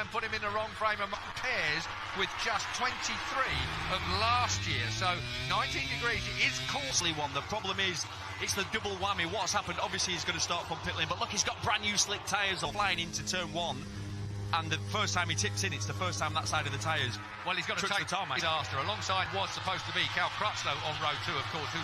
and put him in the wrong frame of pairs with just 23 of last year. So 19 degrees, it is costly one. The problem is, it's the double whammy. What's happened, obviously he's going to start from pit lane, but look, he's got brand new slick tyres flying into turn one. And the first time he tips in, it's the first time that side of the tyres. Well, he's got to take the tarmac. Disaster. Alongside was supposed to be Cal Crutchlow on row 2, of course, who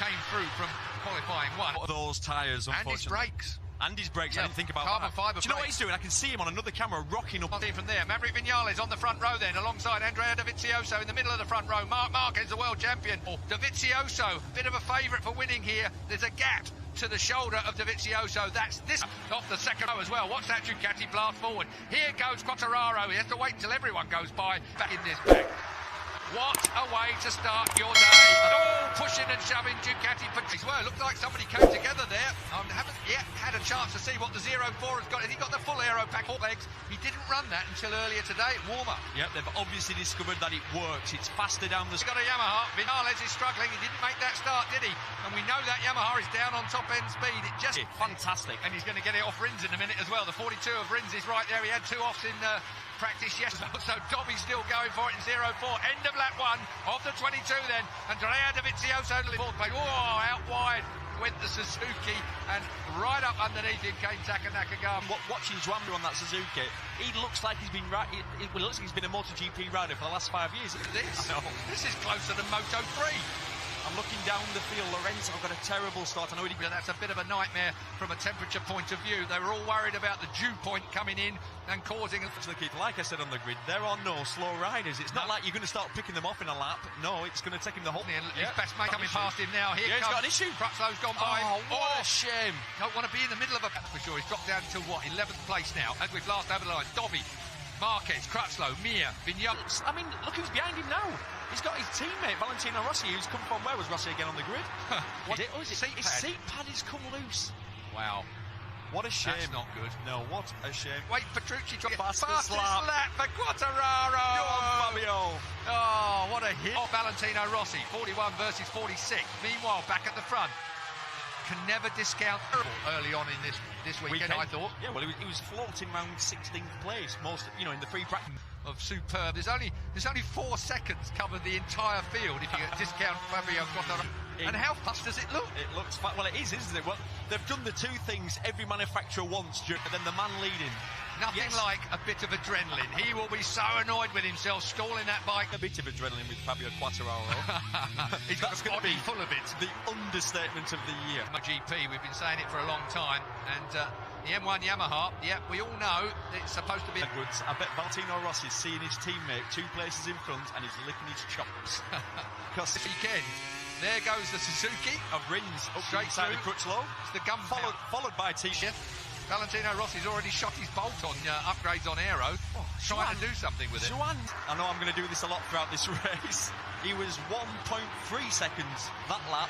came through from qualifying 1. What are those tyres, unfortunately? And his brakes. And his brakes, yeah, I didn't think about carbon that. fibre. Do you know what he's doing? I can see him on another camera rocking up. From there, Maverick Viñales on the front row then, alongside Andrea Dovizioso in the middle of the front row. Marc Marquez, the world champion. Dovizioso, bit of a favourite for winning here. There's a gap to the shoulder of Dovizioso. That's this off the second row as well. Watch that Ducati blast forward. Here goes Quartararo. He has to wait until everyone goes by back in this back. What a way to start your day. Oh, pushing and shoving Ducati. Well, it looked like somebody came together there. I haven't yet had a chance to see what the 04 has got. Has he got the full aero pack, 4 legs? He didn't run that until earlier today at warm-up. Yep, they've obviously discovered that it works. It's faster down the... He's got a Yamaha. Viñales is struggling. He didn't make that start, did he? And we know that Yamaha is down on top-end speed. It just... Fantastic. And he's going to get it off Rins in a minute as well. The 42 of Rins is right there. He had 2 offs in... practice yesterday, so Dobby's still going for it in 04. End of lap 1 of the 22 then. Andrea Dovizioso, fourth place. Oh, out wide went the Suzuki, and right up underneath him came Taka Nakagami. Watching Zwambu on that Suzuki, he looks like he's been it looks like he's been a MotoGP rider for the last 5 years. Look at this. This is closer than Moto3. I'm looking down the field. Lorenzo got a terrible start. I know that's a bit of a nightmare from a temperature point of view. They were all worried about the dew point coming in and causing... Like I said on the grid, there are no slow riders. It's not like you're going to start picking them off in a lap. No, it's going to take him the whole... His best mate coming past him now. Here he's got an issue. Crutchlow's gone by. Oh, what a shame. Don't want to be in the middle of a... For sure, he's dropped down to what? 11th place now. As we've last over the line. Dobby, Marquez, Crutchlow, Mir, Viñales. I mean, look who's behind him now. He's got his teammate, Valentino Rossi, who's come from... Where was Rossi again on the grid? What is it? Oh, is it his seat pad has come loose. Wow. What a shame. That's not good. No, what a shame. Wait, Petrucci trying to get fastest lap for Quartararo. Go on, Fabio. Oh, what a hit. Valentino Rossi, 41 versus 46. Meanwhile, back at the front. Can never discount early on in this weekend, I thought. Yeah, well, he was floating around 16th place, in the free practice. Of superb. There's only 4 seconds covered the entire field if you discount Fabio Quartararo. And how fast does it look? It looks fast. Well, it is, isn't it? Well, they've done the 2 things every manufacturer wants, but then the man leading. Nothing like a bit of adrenaline. He will be so annoyed with himself stalling that bike. A bit of adrenaline with Fabio Quartararo. That's going to be full of it. The understatement of the year. Motogp, we've been saying it for a long time, and the M1 Yamaha, yeah, we all know it's supposed to be... Edwards, I bet Valentino Rossi's seeing his teammate 2 places in front and he's licking his chops. Because this weekend, there goes the Suzuki of Rins up straight inside the Crutchlow. It's the gun followed by T-shirt. Valentino Rossi's already shot his bolt on upgrades on aero, trying to do something with it. I know I'm going to do this a lot throughout this race. He was 1.3 seconds that lap.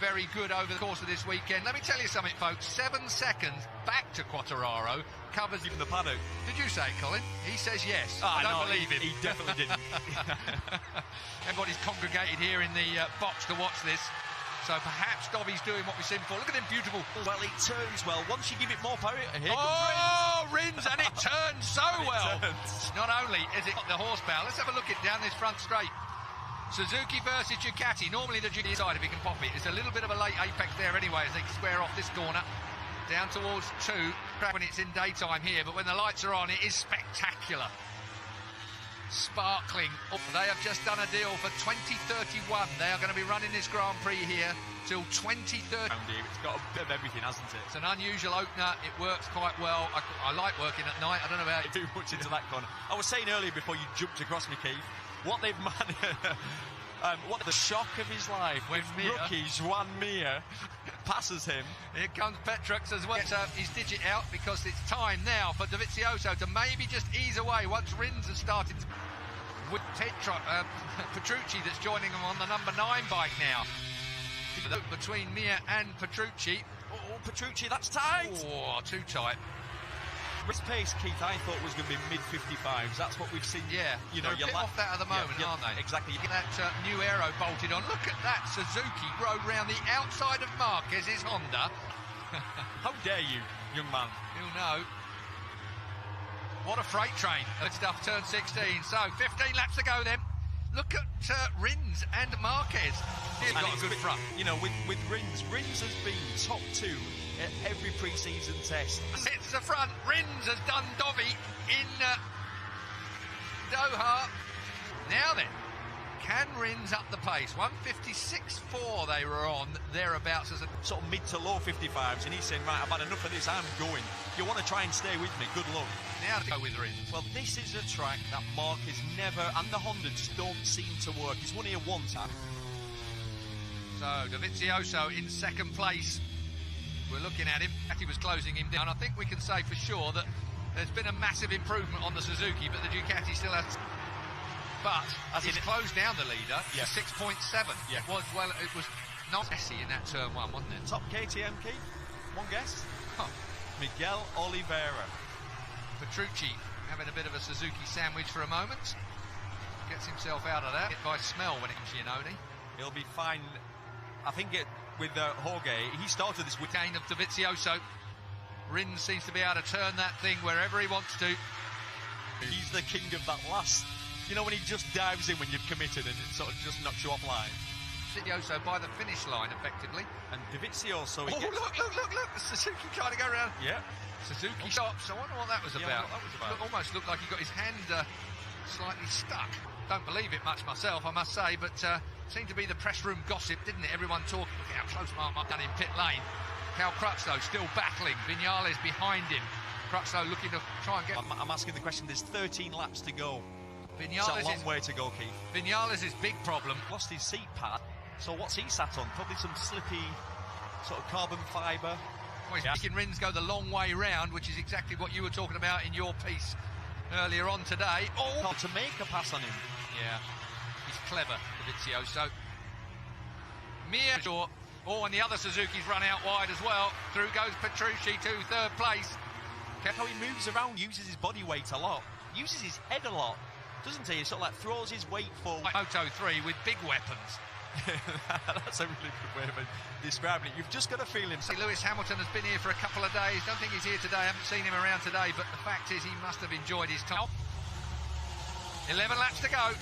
Very good over the course of this weekend. Let me tell you something, folks. 7 seconds back to Quartararo covers even the paddock. Did you say it, Colin? He says yes. I don't believe him. He definitely didn't. Everybody's congregated here in the box to watch this. So perhaps Dobby's doing what we've seen before. Look at him, beautiful. Well, it turns well. Once you give it more power, here comes Rins, and it turns so well. Turns. Not only is it the horsepower, let's have a look at down this front straight. Suzuki versus Ducati. Normally the Ducati side, if he can pop it. It's a little bit of a late apex there anyway as they square off this corner. Down towards 2, when it's in daytime here, but when the lights are on, it is spectacular. Sparkling. They have just done a deal for 2031. They are going to be running this Grand Prix here till 2030. It's got a bit of everything, hasn't it? It's an unusual opener. It works quite well. I like working at night. I don't know about you. Too much into that corner. I was saying earlier before you jumped across me, Keith, what they've managed... what the shock of his life when rookie Juan Mir passes him. Here comes Petrux as well. Gets his digit out because it's time now for Dovizioso to maybe just ease away once Rins has started with Petrucci that's joining him on the number 9 bike now. Between Mir and Petrucci. Oh, Petrucci, that's tight. Oh, too tight. Race pace, Keith, I thought was going to be mid-55s. That's what we've seen. Yeah, you're a bit off that at the moment, aren't they? Exactly. You get that new aero bolted on. Look at that Suzuki rode round the outside of Marquez's Honda. How dare you, young man? You'll know. What a freight train. Good stuff, turn 16. So 15 laps to go then. Look at Rins and Marquez. He's got a good front. You know, with Rins has been top 2 at every pre-season test. It's the front. Rins has done Dovi in Doha. Now then, can Rins up the pace? 156.4 they were on, thereabouts as a sort of mid to low 55s, and he's saying, right, I've had enough of this, I'm going. You want to try and stay with me, good luck. Now to go with Rins. Well, this is a track that Marquez never, and the Honda just don't seem to work. He's won here once. So, Dovizioso in second place. We're looking at him. He was closing him down. I think we can say for sure that there's been a massive improvement on the Suzuki, but the Ducati still has... But he's closed down the leader to 6.7. Yeah. It was not messy in that turn 1, wasn't it? Top KTM key. One guess? Miguel Oliveira. Petrucci having a bit of a Suzuki sandwich for a moment. Gets himself out of that. Hit by smell when it comes to Iannone. He'll be fine. I think with Jorge, he started this with gain of Dovizioso. Rins seems to be able to turn that thing wherever he wants to. He's the king of that last... You know, when he just dives in when you've committed and it sort of just knocks you offline. Dovizioso by the finish line, effectively. And Dovizioso... Oh, look! The Suzuki trying to go around. Yeah. Suzuki stops. I wonder what that was about. What that was about. Almost looked like he got his hand slightly stuck. Don't believe it much myself, I must say, but seemed to be the press room gossip, didn't it? Everyone talking. Look how close Mark done in pit lane. Cal Crutchlow still battling. Viñales behind him. Crutchlow looking to try and get... I'm asking the question, there's 13 laps to go. Viñales it's a long way to go, Keith. Viñales' big problem. Lost his seat pad, so what's he sat on? Probably some slippy sort of carbon fibre. Well, he's making Rins go the long way round, which is exactly what you were talking about in your piece earlier on today. Oh, to make a pass on him. Yeah, he's clever, Dovizioso. And the other Suzuki's run out wide as well. Through goes Petrucci to third place. How he moves around, uses his body weight a lot, uses his head a lot, doesn't he? He sort of like throws his weight forward. Moto3 with big weapons. That's a really good way of describing it. You've just got to feel him. Lewis Hamilton has been here for a couple of days. Don't think he's here today. I haven't seen him around today, but the fact is he must have enjoyed his time. 11 laps to go.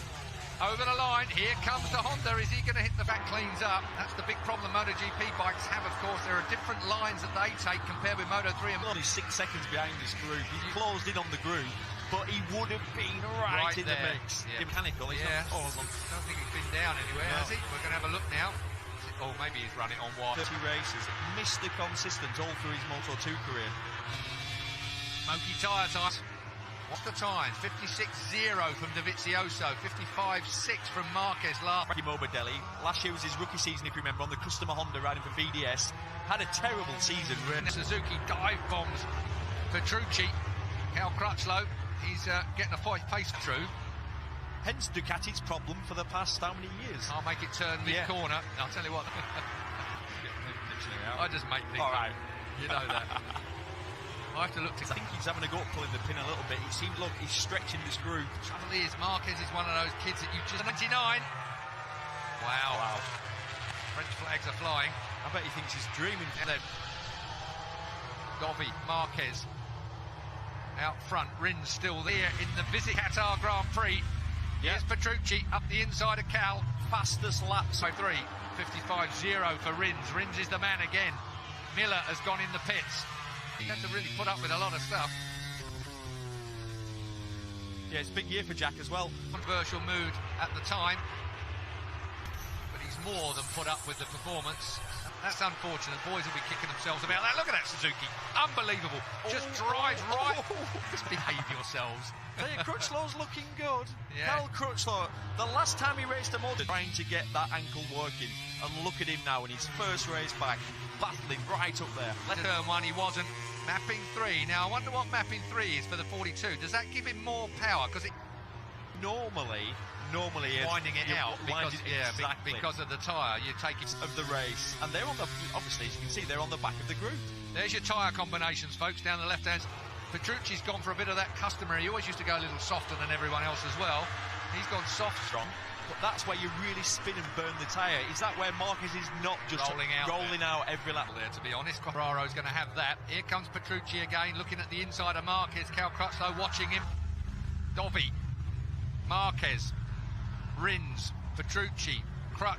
Over the line. Here comes the Honda. Is he going to hit the back cleans up? That's the big problem Motogp bikes have, of course. There are different lines that they take compared with Moto3 and only 6 seconds behind this group. He closed in on the group, but he would have been right in there. The mix. Yeah. Mechanical. He's yeah. not don't think he's been down anywhere, has he? We're going to have a look now. Oh, maybe he's run it on wide. 30 races. Mr. Consistent all through his Moto2 career. Smoky tyre time. What's the time? 56.0 from Dovizioso, 55.6 from Marquez last. Morbidelli, last year was his rookie season, if you remember, on the customer Honda riding for VDS. Had a terrible season. Suzuki dive bombs Petrucci. Cal Crutchlow, he's getting a pace through. Hence Ducati's problem for the past how many years? I'll make it turn mid-corner. Yeah. I'll tell you what. I just make things all right. up. You know that. I have to look to... I think he's having a go at pulling the pin a little bit. He seems, look, he's stretching this groove. Trouble is, Marquez is one of those kids that you just... 99! Wow. French flags are flying. I bet he thinks he's dreaming. Dovi, Marquez. Out front, Rins still there in the Visit Qatar Grand Prix. Here's Petrucci up the inside of Cal. Fastest lap. So 55.0 for Rins. Rins is the man again. Miller has gone in the pits. He had to really put up with a lot of stuff. Yeah, it's a big year for Jack as well. Controversial mood at the time, but he's more than put up with the performance. That's unfortunate. Boys will be kicking themselves about that. Look at that Suzuki. Unbelievable. Just drives right. Just behave yourselves. Crutchlow's looking good. Yeah. Cal Crutchlow, the last time he raced a motor, trying to get that ankle working. And look at him now in his first race back, battling right up there. Turn 1 he wasn't. Mapping 3. Now I wonder what mapping 3 is for the 42. Does that give him more power? Because it normally winding it out because exactly. because of the tyre. You take it of the race, and they're on the, obviously as you can see, they're on the back of the group. There's your tyre combinations, folks, down the left hand. Petrucci's gone for a bit of that customary. He always used to go a little softer than everyone else as well. He's gone soft. Strong. but that's where you really spin and burn the tyre. Is that where Marquez is not just rolling out every lap? There, to be honest, Quartararo's going to have that. Here comes Petrucci again, looking at the inside of Marquez. Cal Crutchlow watching him. Dovi, Marquez, Rins, Petrucci, Crutch.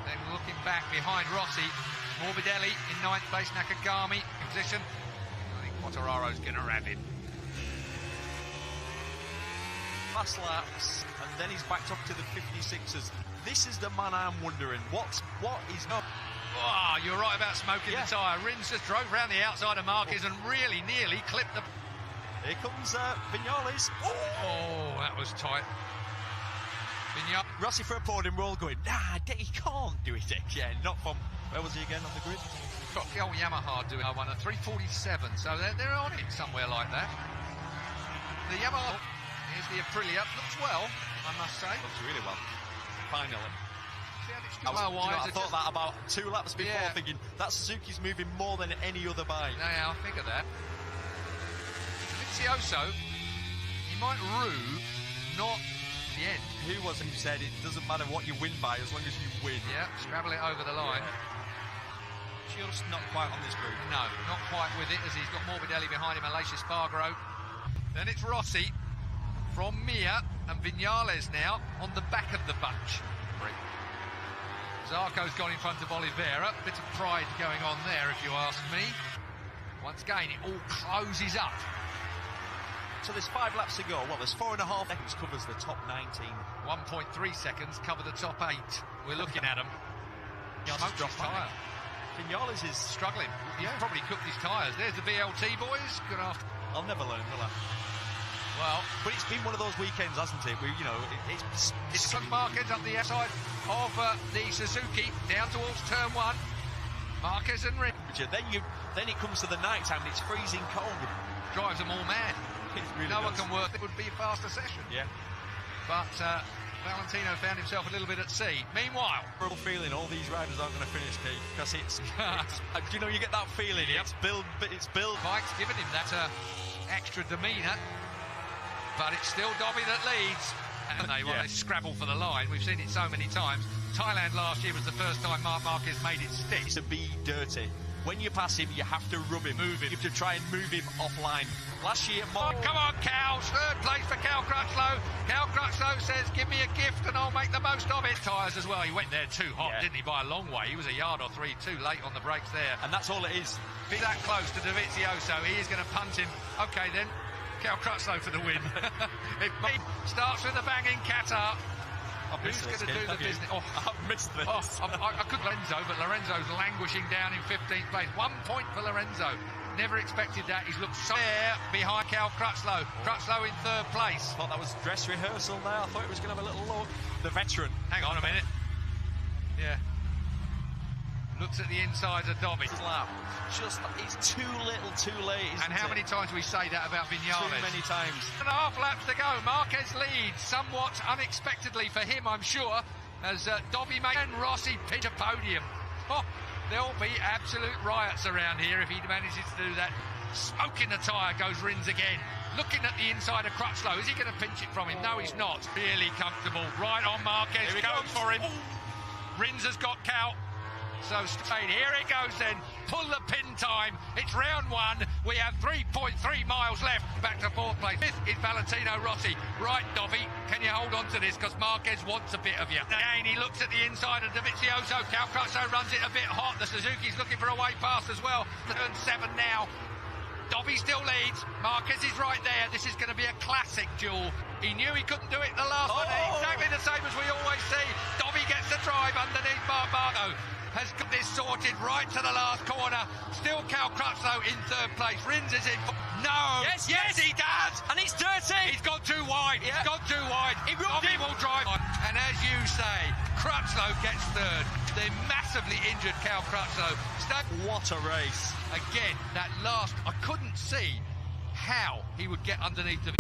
Then looking back behind Rossi, Morbidelli in 9th place, Nakagami in position. I think Quartararo's going to have him. Last laps, and then he's backed up to the 56ers. This is the man I'm wondering. What is not? Oh, you're right about smoking the tyre. Rins just drove round the outside of Marquez and really nearly clipped the... Here comes Vinales. Oh, that was tight. Rossi for a podium, we're all going, nah, he can't do it again. Not from, where was he again on the grid? Got the old Yamaha doing one at 3:47, so they're on it somewhere like that. The Yamaha, here's the Aprilia, looks well, I must say. Looks really well, finally. I thought that about 2 laps before, thinking that Suzuki's moving more than any other bike. Yeah, I figure that. Vizioso, he might rue not the end. Who was it who said it doesn't matter what you win by as long as you win? Yeah, scrabble it over the line. Yeah. Just not quite on this group. No, not quite with it, as he's got Morbidelli behind him and Aleix Espargaro. Then it's Rossi from Mir and Vinales now on the back of the bunch. Zarco's gone in front of Oliveira. Bit of pride going on there, if you ask me. Once again, it all closes up. So there's 5 laps to go. Well, there's 4.5 seconds covers the top 19. 1.3 seconds cover the top 8. We're looking at him. Smoked his tyre. Vinales is struggling. He's probably cooked his tyres. There's the VLT boys. Good afternoon. I'll never learn, will I? Well, but it's been one of those weekends, hasn't it? Where, you know, it's Marquez up the outside of the Suzuki down towards turn 1. Marquez and Rins. Then it comes to the night time. It's freezing cold. Drives them all mad. Really no one can work. It would be a faster session. Yeah. But Valentino found himself a little bit at sea. Meanwhile, real feeling all these riders aren't going to finish, Keith, because it's you know, you get that feeling. Yep. It's build. Mike's given him that extra demeanour, but it's still Dobby that leads. And they want to scrabble for the line. We've seen it so many times. Thailand last year was the first time Marc Marquez made it stick. To be dirty. When you pass him, you have to rub him. Move him. You have to try and move him offline. Last year, come on, Cal. 3rd place for Cal Crutchlow. Cal Crutchlow says, give me a gift and I'll make the most of it. Tyres as well. He went there too hot, didn't he, by a long way. He was a yard or 3 too late on the brakes there. And that's all it is. Be that close to Dovizioso. He is going to punt him. OK, then. Cal Crutchlow for the win. It starts with a bang in Qatar. Who's going to do the business? Oh, I've missed this. I could Lorenzo, but Lorenzo's languishing down in 15th place. 1 point for Lorenzo. Never expected that. He's looked so there behind Cal Crutchlow. Crutchlow in 3rd place. Thought that was dress rehearsal there. I thought it was going to have a little look. The veteran. Hang on a minute. Yeah. Looks at the insides of Dobby. Just, it's too little, too late. And how many times do we say that about Vinales? Too many times. 1.5 laps to go. Marquez leads somewhat unexpectedly for him, I'm sure, as Dobby and Rossi pinch a podium. Oh, there'll be absolute riots around here if he manages to do that. Smoking the tyre goes Rins again. Looking at the inside of Crutchlow. Is he going to pinch it from him? No, he's not. Really comfortable. Right on Marquez. Going for him. Rins has got Cal. So straight, here it goes then, pull the pin time, it's round 1, we have 3.3 miles left, back to 4th place. 5th is Valentino Rossi. Right, Dobby, can you hold on to this, because Marquez wants a bit of you. Again, he looks at the inside of Dovizioso, Cal Crutchlow runs it a bit hot, the Suzuki's looking for a way past as well. Turn 7 now, Dobby still leads, Marquez is right there, this is going to be a classic duel. He knew he couldn't do it the last one, exactly the same as we always see. Dobby gets the drive underneath Marco. Has got this sorted right to the last corner. Still Cal Crutchlow in 3rd place. Rins is in. No. Yes, he does. And it's dirty. He's gone too wide. Yeah. He's gone too wide. Dobby will drive on. And as you say, Crutchlow gets 3rd. The massively injured Cal Crutchlow. What a race. Again, that last, I couldn't see how he would get underneath the...